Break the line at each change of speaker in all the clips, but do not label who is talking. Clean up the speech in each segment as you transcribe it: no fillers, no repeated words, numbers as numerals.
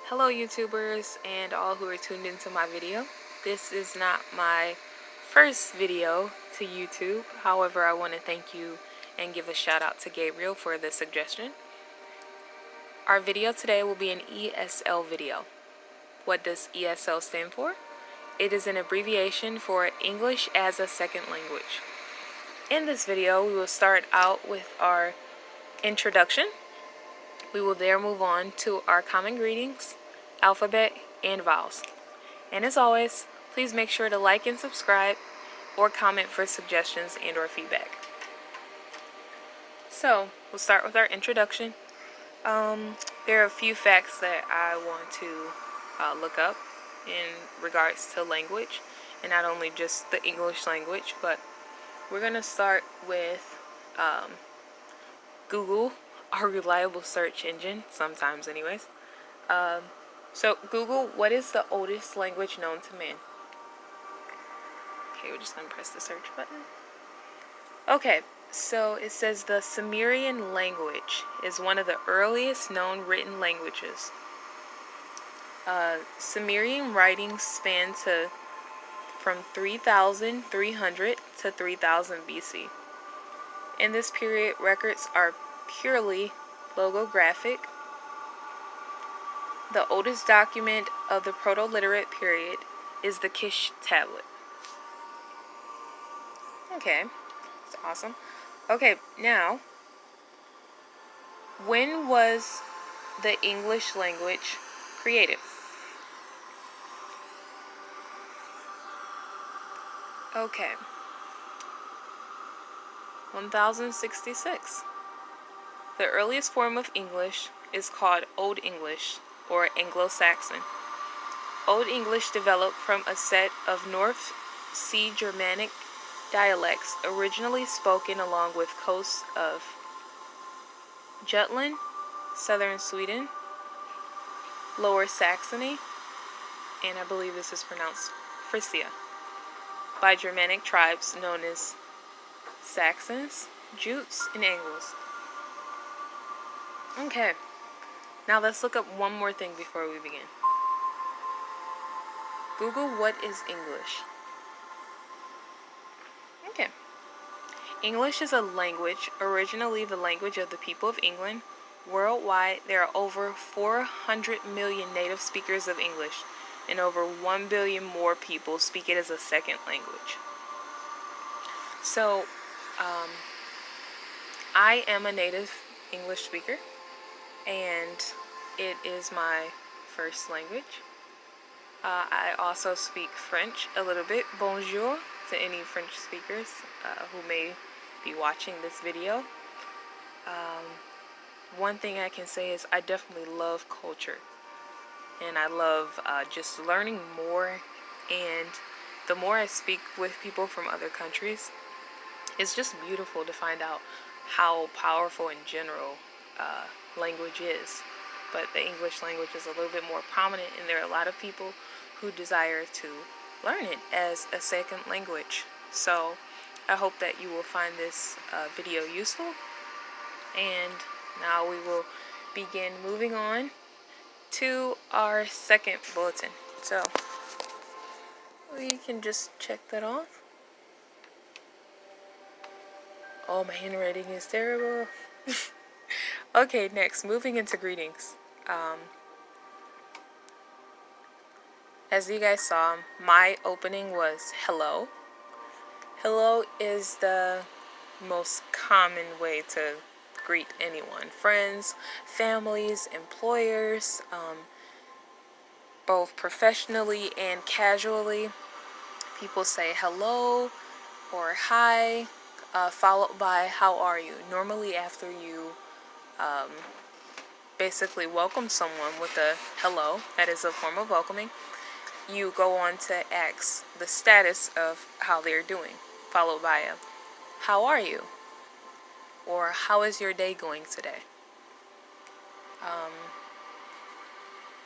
Hello YouTubers and all who are tuned into my video. This is not my first video to YouTube. However, I want to thank you and give a shout out to Gabriel for the suggestion. Our video today will be an E.S.L video. What does E.S.L stand for? It is an abbreviation for English as a Second Language. In this video, we will start out with our introduction. We will there move on to our common greetings, alphabet, and vowels. And as always, please make sure to like and subscribe or comment for suggestions and or feedback. So, we'll start with our introduction. There are a few facts that I want to look up in regards to language, and not only just the English language, but we're going to start with Google, our reliable search engine, sometimes anyways. So Google, what is the oldest language known to man? Okay, we're just going to press the search button. Okay, so it says the Sumerian language is one of the earliest known written languages. Sumerian writings span from 3300 to 3000 BC. In this period, records are purely logographic. The oldest document of the Proto-Literate period is the Kish tablet. Okay, that's awesome. Okay, now, when was the English language created? Okay, 1066. The earliest form of English is called Old English or Anglo-Saxon. Old English developed from a set of North Sea Germanic dialects originally spoken along with coasts of Jutland, southern Sweden, Lower Saxony, and I believe this is pronounced Frisia, by Germanic tribes known as Saxons, Jutes, and Angles. Okay, now let's look up one more thing before we begin. Google, what is English? Okay. English is a language, originally the language of the people of England. Worldwide, there are over 400 million native speakers of English, and over 1 billion more people speak it as a second language. So, I am a native English speaker, and it is my first language. I also speak French a little bit. Bonjour to any French speakers who may be watching this video. One thing I can say is I definitely love culture, and I love just learning more, and the more I speak with people from other countries, it's just beautiful to find out how powerful in general language is. But the English language is a little bit more prominent, and there are a lot of people who desire to learn it as a second language. So I hope that you will find this video useful, and now we will begin moving on to our second bulletin. So we can just check that off. Oh, my handwriting is terrible. Okay, next, moving into greetings. As you guys saw, my opening was hello. Hello is the most common way to greet anyone. Friends, families, employers, both professionally and casually. People say hello or hi, followed by how are you. Normally after you basically welcome someone with a hello, that is a form of welcoming, you go on to ask the status of how they're doing, followed by a how are you, or how is your day going today.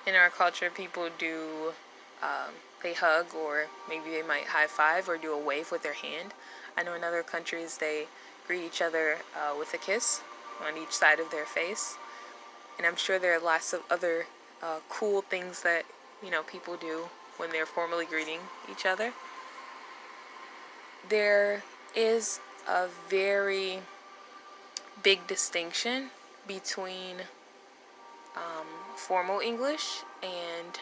In our culture, people do they hug, or maybe they might high five or do a wave with their hand. I know in other countries they greet each other with a kiss on each side of their face, and I'm sure there are lots of other cool things that, people do when they're formally greeting each other. There is a very big distinction between formal English and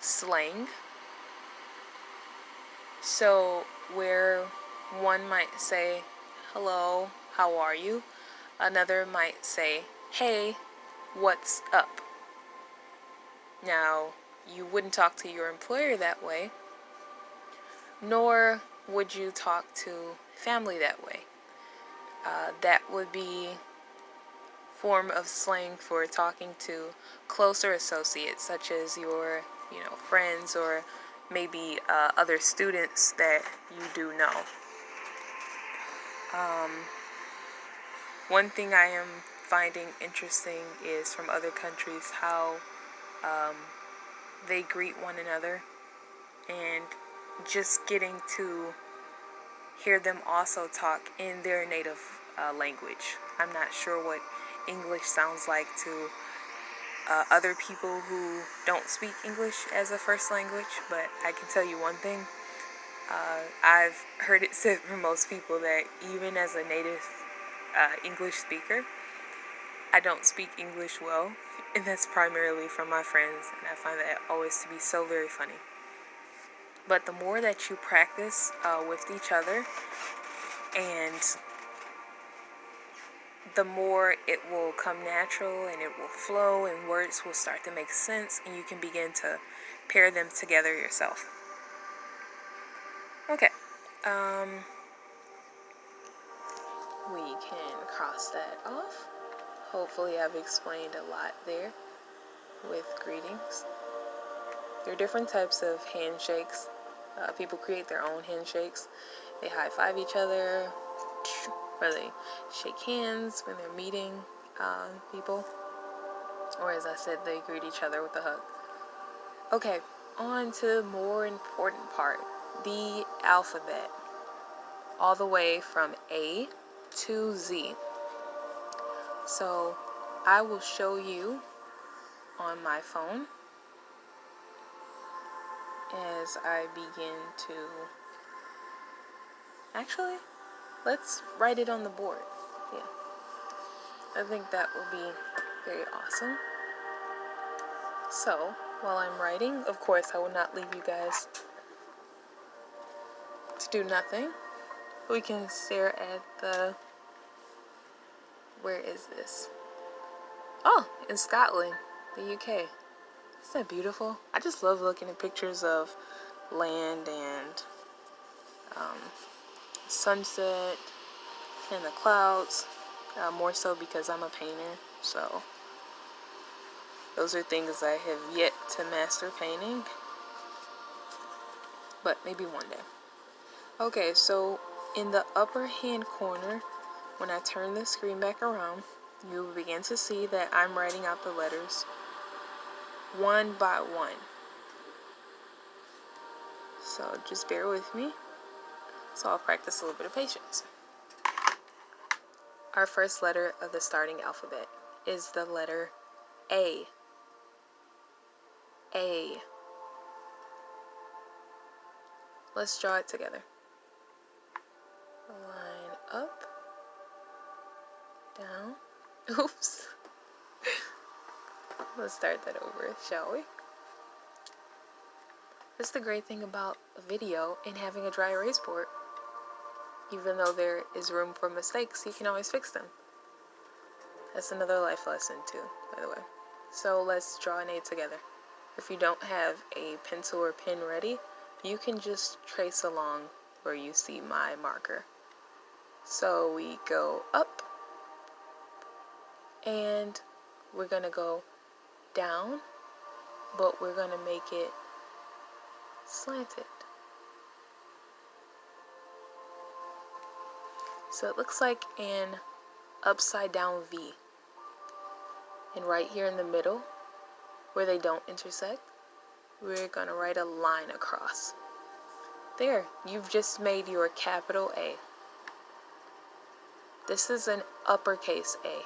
slang. So where one might say, hello, how are you? Another might say, hey, what's up? Now, you wouldn't talk to your employer that way, nor would you talk to family that way. That would be form of slang for talking to closer associates, such as your, friends, or maybe other students that you do know. One thing I am finding interesting is from other countries how they greet one another, and just getting to hear them also talk in their native language. I'm not sure what English sounds like to other people who don't speak English as a first language, but I can tell you one thing. I've heard it said from most people that even as a native English speaker, I don't speak English well, and that's primarily from my friends, and I find that always to be so very funny. But the more that you practice with each other, and the more it will come natural and it will flow and words will start to make sense, and you can begin to pair them together yourself. Okay, we can cross that off. Hopefully I've explained a lot there with greetings. There are different types of handshakes. People create their own handshakes. They high-five each other, or they shake hands when they're meeting people. Or as I said, they greet each other with a hug. Okay, on to the more important part, the alphabet. All the way from A to Z. So I will show you on my phone as I begin to... Actually, let's write it on the board. Yeah, I think that will be very awesome. So, while I'm writing, of course, I will not leave you guys to do nothing. We can stare at the... Where is this? Oh, in Scotland, the UK. Isn't that beautiful? I just love looking at pictures of land and sunset and the clouds. More so because I'm a painter, so those are things I have yet to master painting, but maybe one day. Okay, so in the upper hand corner, when I turn the screen back around, you will begin to see that I'm writing out the letters one by one. So just bear with me. So I'll practice a little bit of patience. Our first letter of the starting alphabet is the letter A. A. Let's draw it together. Line up, down. Oops. Let's start that over, shall we? That's the great thing about a video and having a dry erase board. Even though there is room for mistakes, you can always fix them. That's another life lesson too, by the way. So let's draw an A together. If you don't have a pencil or pen ready, you can just trace along where you see my marker. So we go up, and we're going to go down, but we're going to make it slanted. So it looks like an upside down V. And right here in the middle, where they don't intersect, we're going to write a line across. There, you've just made your capital A. This is an uppercase A.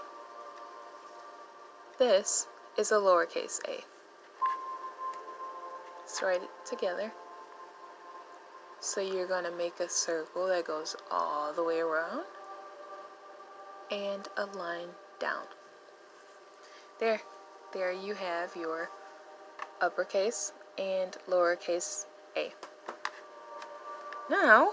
This is a lowercase a. Let's write it together. So you're going to make a circle that goes all the way around and a line down. There you have your uppercase and lowercase a. Now,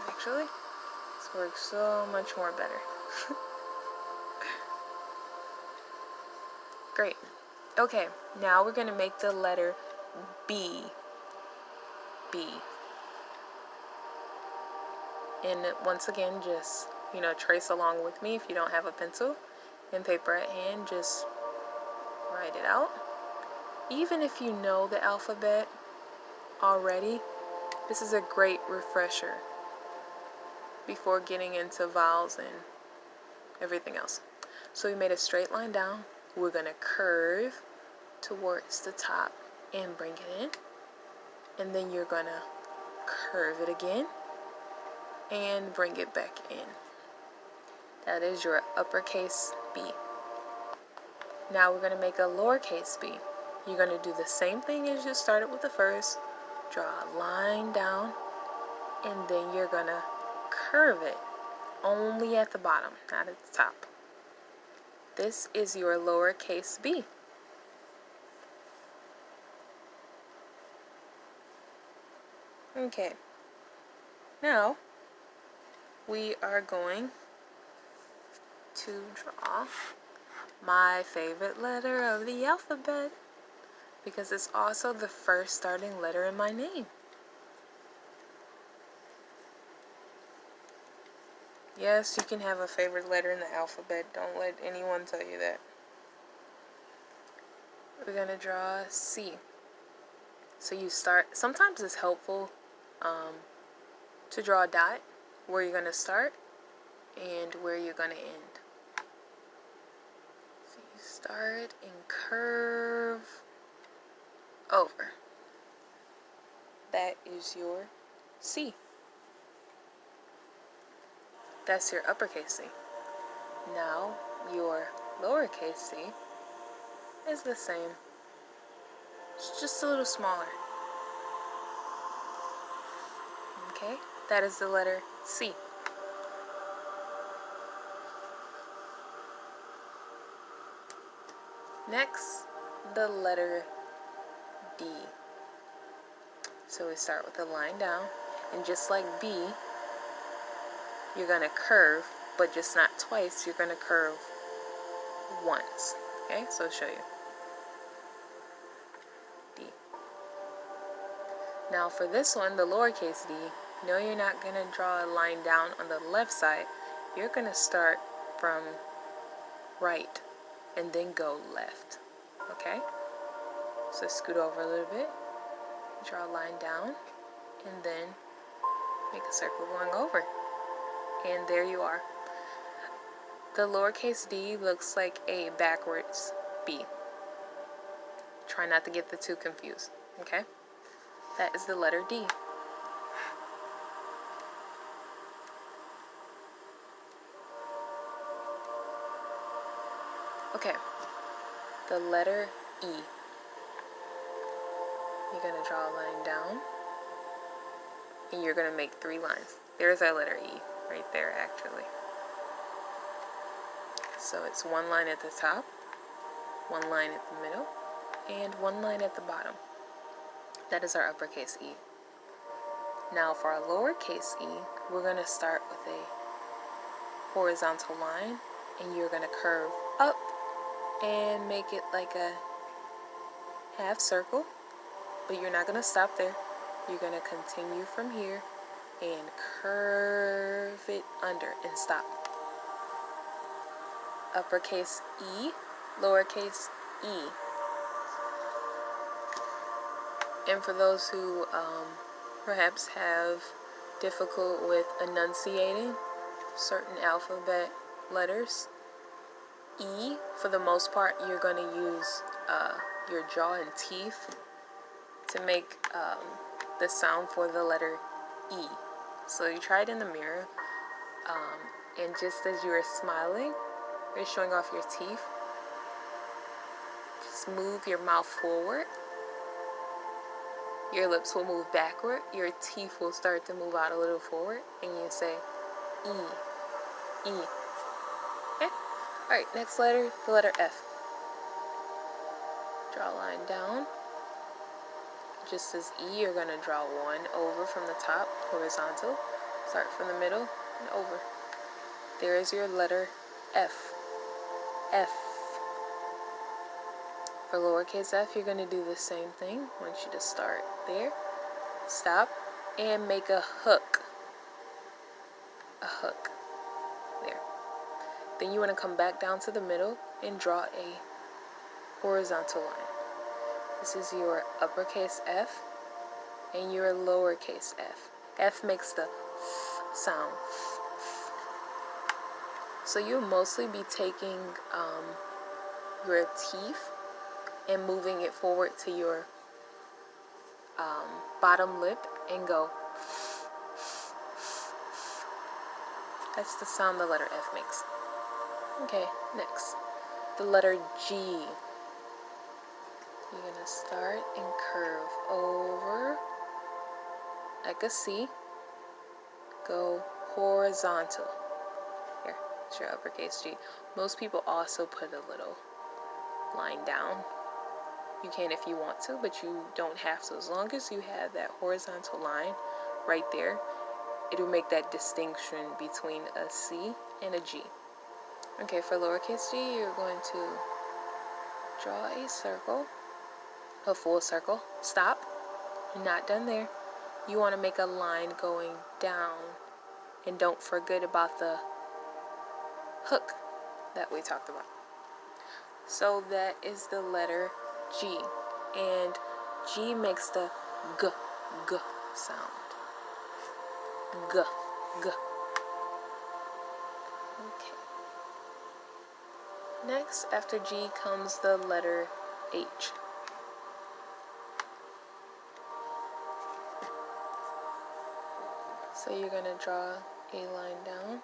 actually, this works so much more better. Great. Okay, now we're going to make the letter B. B. And once again, just, trace along with me if you don't have a pencil and paper at hand. Just write it out. Even if you know the alphabet already, this is a great refresher before getting into vowels and everything else. So we made a straight line down. We're going to curve towards the top and bring it in. And then you're going to curve it again and bring it back in. That is your uppercase B. Now we're going to make a lowercase b. You're going to do the same thing as you started with the first. Draw a line down, and then you're going to curve it only at the bottom, not at the top. This is your lowercase b. Okay. Now, we are going to draw my favorite letter of the alphabet, because it's also the first starting letter in my name. Yes, you can have a favorite letter in the alphabet. Don't let anyone tell you that. We're going to draw C. So you start, sometimes it's helpful to draw a dot where you're going to start and where you're going to end. So you start and curve over. That is your C. That's your uppercase C. Now your lowercase c is the same. It's just a little smaller. Okay, that is the letter C. Next, the letter D. So we start with a line down, and just like B, you're going to curve, but just not twice. You're going to curve once. Okay, so I'll show you. D. Now for this one, the lowercase d, no, you're not going to draw a line down on the left side. You're going to start from right and then go left. Okay? So scoot over a little bit, draw a line down, and then make a circle going over. And there you are. The lowercase d looks like a backwards B. Try not to get the two confused. Okay? That is the letter D. Okay. The letter E. You're going to draw a line down, and you're going to make 3 lines. There's our letter E, right there actually. So it's 1 line at the top, 1 line at the middle, and 1 line at the bottom. That is our uppercase E. Now for our lowercase e, we're going to start with a horizontal line, and you're going to curve up and make it like a half circle, but you're not going to stop there. You're going to continue from here and curve it under and stop. Uppercase E, lowercase e. And for those who perhaps have difficult with enunciating certain alphabet letters, E, for the most part, you're going to use your jaw and teeth to make the sound for the letter E. So you try it in the mirror, and just as you are smiling, you're showing off your teeth. move your mouth forward. Your lips will move backward. Your teeth will start to move out a little forward. And you say E. E. Okay? Alright, next letter, the letter F. Draw a line down. Just as E, you're going to draw one over from the top, horizontal. Start from the middle and over. There is your letter F. F. For lowercase f, you're going to do the same thing. I want you to start there, stop, and make a hook. A hook. There. Then you want to come back down to the middle and draw a horizontal line. This is your uppercase F and your lowercase f. F makes the f sound. So you'll mostly be taking your teeth and moving it forward to your bottom lip and go. That's the sound the letter F makes. Okay, next. The letter G. You're going to start and curve over like a C. Go horizontal. Here, it's your uppercase G. Most people also put a little line down. You can if you want to, but you don't have to. As long as you have that horizontal line right there, it'll make that distinction between a C and a G. Okay, for lowercase g, you're going to draw a circle, a full circle. Stop. You're not done there. You want to make a line going down, and don't forget about the hook that we talked about. So that is the letter G, and G makes the g sound. G. Okay. Next, after G comes the letter H. So you're going to draw a line down,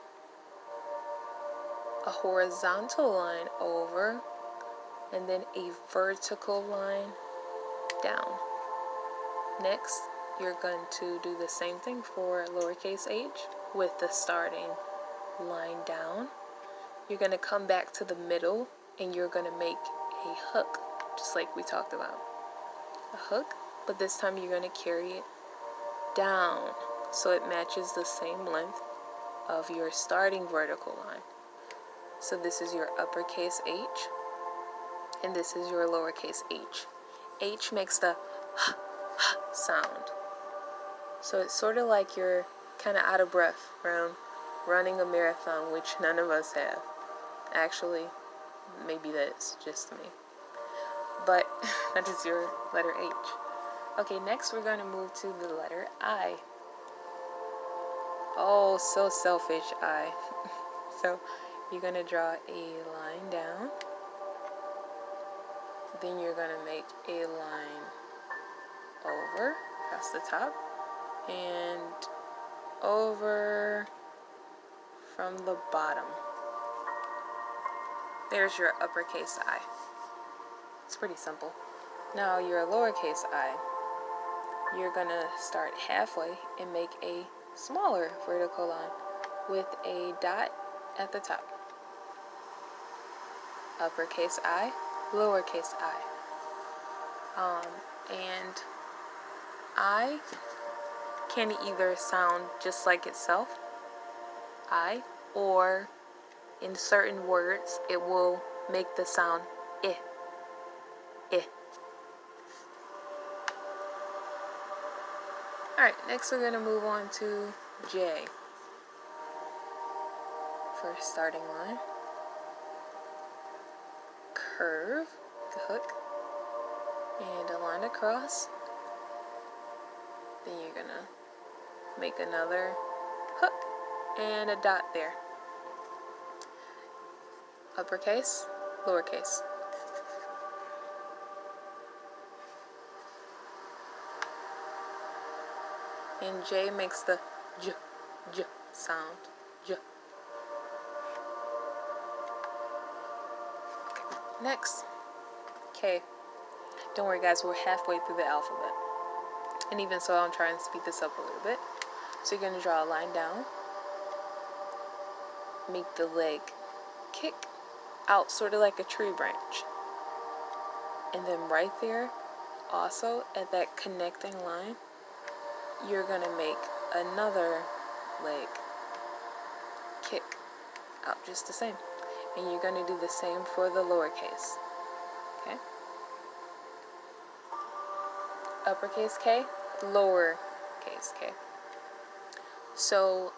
a horizontal line over, and then a vertical line down. Next, you're going to do the same thing for lowercase h with the starting line down. You're going to come back to the middle and you're going to make a hook, just like we talked about. A hook, but this time you're going to carry it down so it matches the same length of your starting vertical line. So this is your uppercase H, and this is your lowercase h. H makes the sound. So it's sort of like you're kind of out of breath from running a marathon, which none of us have. Actually, maybe that's just me. But that is your letter H. Okay, next we're going to move to the letter I. Oh, so selfish, I. So you're going to draw a line down. Then you're going to make a line over, across the top, and over from the bottom. There's your uppercase I. It's pretty simple. Now your lowercase I, you're going to start halfway and make a smaller vertical line with a dot at the top. Uppercase I, lowercase I. And I can either sound just like itself, I, or in certain words it will make the sound I. Alright, next we're going to move on to J. First starting line. Curve, the hook, and a line across. Then you're going to make another hook and a dot there. Uppercase, lowercase. And J makes the j sound. J. Next, K. K. Don't worry guys, we're halfway through the alphabet. And even so, I'm trying to speed this up a little bit. So you're going to draw a line down. Make the leg kick out, sort of like a tree branch. And then right there, also at that connecting line, you're going to make another leg kick out just the same. And you're going to do the same for the lowercase. Okay? Uppercase K, lowercase k. So,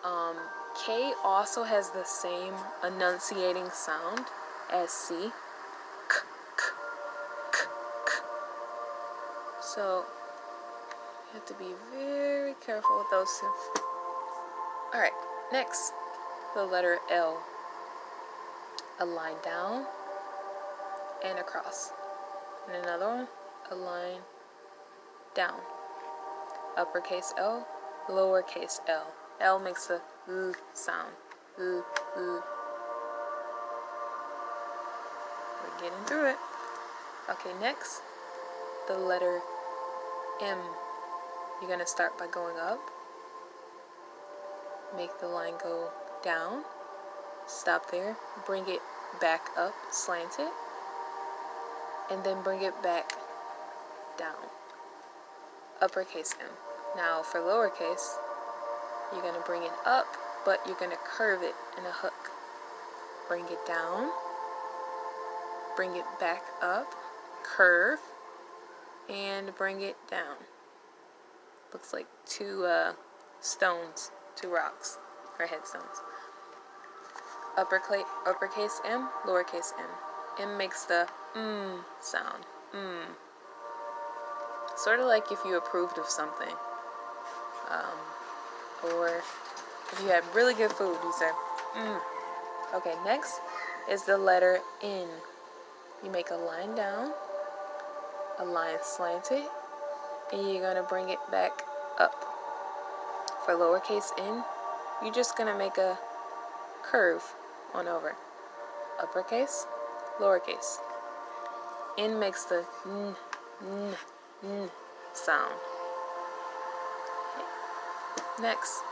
K also has the same enunciating sound as C. K, k, k, k. So, you have to be very careful with those two. Alright, next, the letter L. A line down and across. And another one, a line down. Uppercase L, lowercase L. L makes a L sound. L, L. We're getting through it. Okay, next, the letter M. You're going to start by going up. Make the line go down. Stop there. Bring it back up, slant it. And then bring it back down. Uppercase M. Now for lowercase, you're going to bring it up, but you're going to curve it in a hook. Bring it down, bring it back up, curve, and bring it down. Looks like two stones, two rocks, or headstones. Uppercase M, lowercase m. M makes the sound. Sort of like if you approved of something. Or if you had really good food, you say, Okay, next is the letter N. You make a line down, a line slanted, and you're going to bring it back up. For lowercase n, you're just going to make a curve on over. Uppercase, lowercase. N makes the n sound. Next,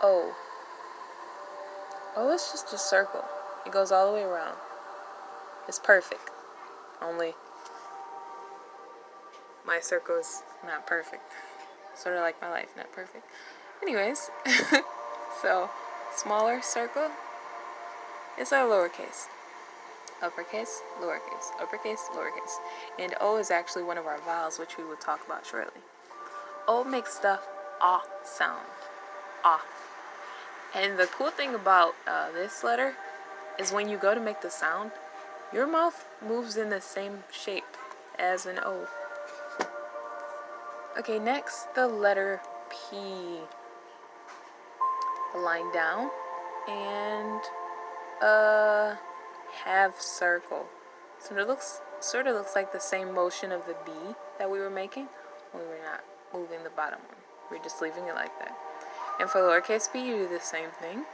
O. O is just a circle. It goes all the way around. It's perfect. Only my circle is not perfect. Sort of like my life, not perfect. Anyways, so smaller circle is our lowercase. Uppercase, lowercase, uppercase, lowercase. And O is actually one of our vowels, which we will talk about shortly. O makes the ah sound. Ah. And the cool thing about this letter is when you go to make the sound, your mouth moves in the same shape as an O. Okay, next, the letter P. A line down and a half circle. So it sort of looks like the same motion of the B that we were making when we're not moving the bottom one. We're just leaving it like that. And for lowercase p, you do the same thing.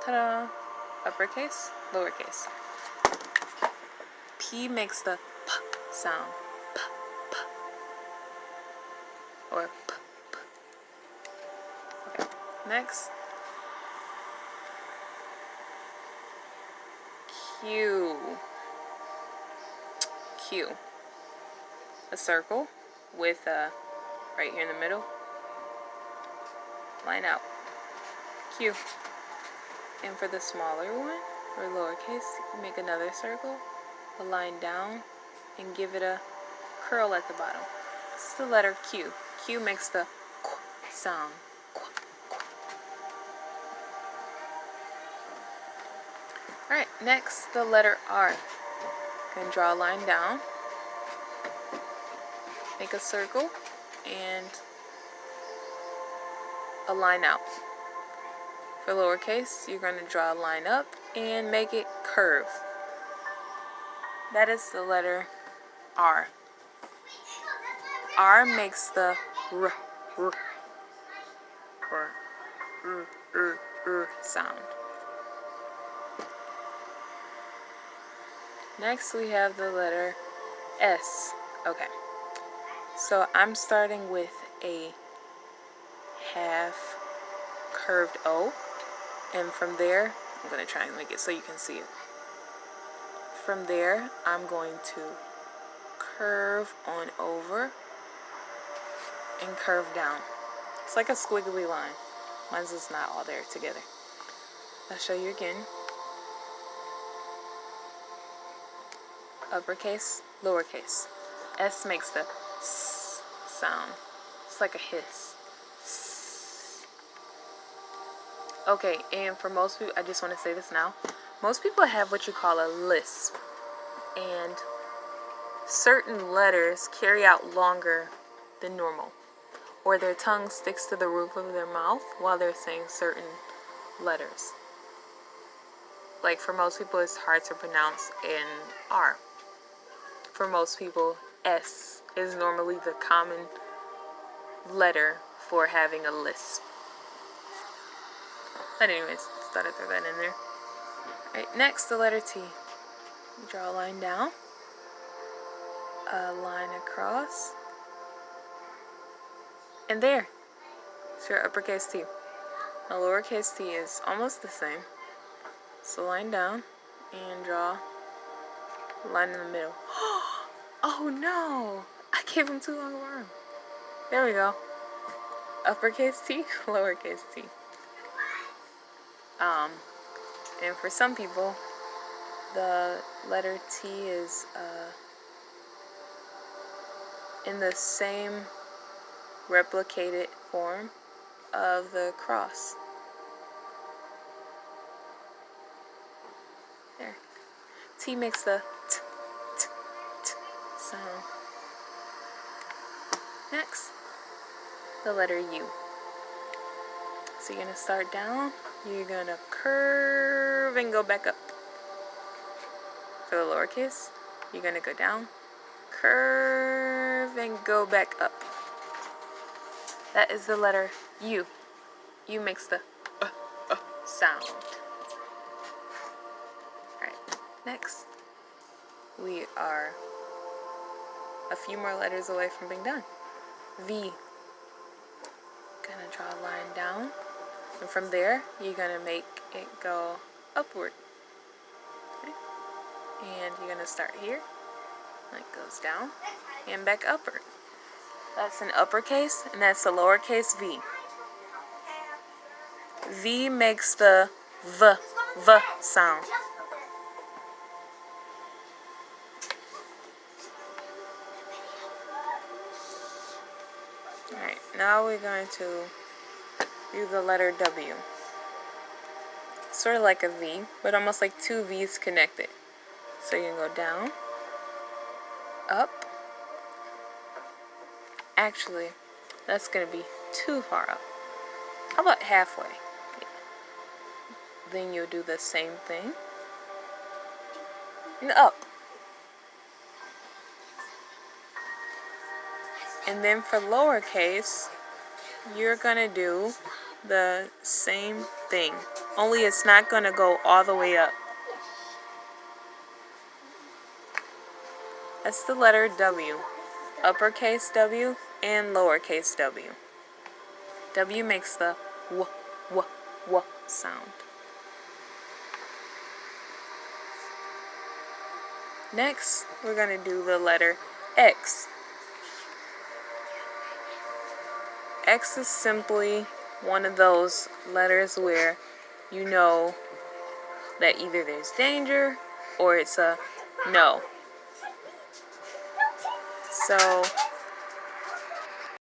Ta-da! Uppercase, lowercase. P makes the p sound. P, p. Or p, p. Okay, next. Q. Q. A circle with right here in the middle. Line out. Q. And for the smaller one, or lowercase, you make another circle, a line down, and give it a curl at the bottom. This is the letter Q. Q makes the qu sound. Qu, qu. Alright, next, the letter R. You can draw a line down, make a circle, and a line out. For lowercase, you're going to draw a line up and make it curve. That is the letter R. R makes the r, r, or r sound. Next we have the letter S. Okay. So I'm starting with a half curved O. And from there, I'm going to try and make it so you can see it. From there, I'm going to curve on over and curve down. It's like a squiggly line. Mine's just not all there together. I'll show you again. Uppercase, lowercase. S makes the S sound. It's like a hiss. Okay, and for most people, I just want to say this now. Most people have what you call a lisp. And certain letters carry out longer than normal. Or their tongue sticks to the roof of their mouth while they're saying certain letters. Like for most people, it's hard to pronounce an R. For most people, S is normally the common letter for having a lisp. But anyways, just thought I'd throw that in there. Alright, next, the letter T. Draw a line down, a line across, and there. It's your uppercase T. Now, lowercase t is almost the same. So line down and draw a line in the middle. Oh no! I gave him too long of an arm. There we go. Uppercase T, lowercase t. And for some people, the letter T is in the same replicated form of the cross. There. T makes the t, t, t sound. Next, the letter U. So you're going to start down, you're going to curve and go back up. For the lowercase, you're going to go down, curve and go back up. That is the letter U. U makes the sound. Alright, next, we are a few more letters away from being done. V. Gonna draw a line down, and from there, you're gonna make it go upward. Okay. And you're gonna start here, and it goes down, and back upward. That's an uppercase, and that's a lowercase v. V makes the v sound. Alright, now we're going to do the letter W. Sort of like a V, but almost like two V's connected. So you can go down, up. Actually, that's going to be too far up. How about halfway? Yeah. Then you'll do the same thing. And up. And then for lowercase, you're going to do the same thing. Only it's not going to go all the way up. That's the letter W. Uppercase W and lowercase w. W makes the w sound. Next, we're going to do the letter X. X is simply one of those letters where you know that either there's danger or it's a no. So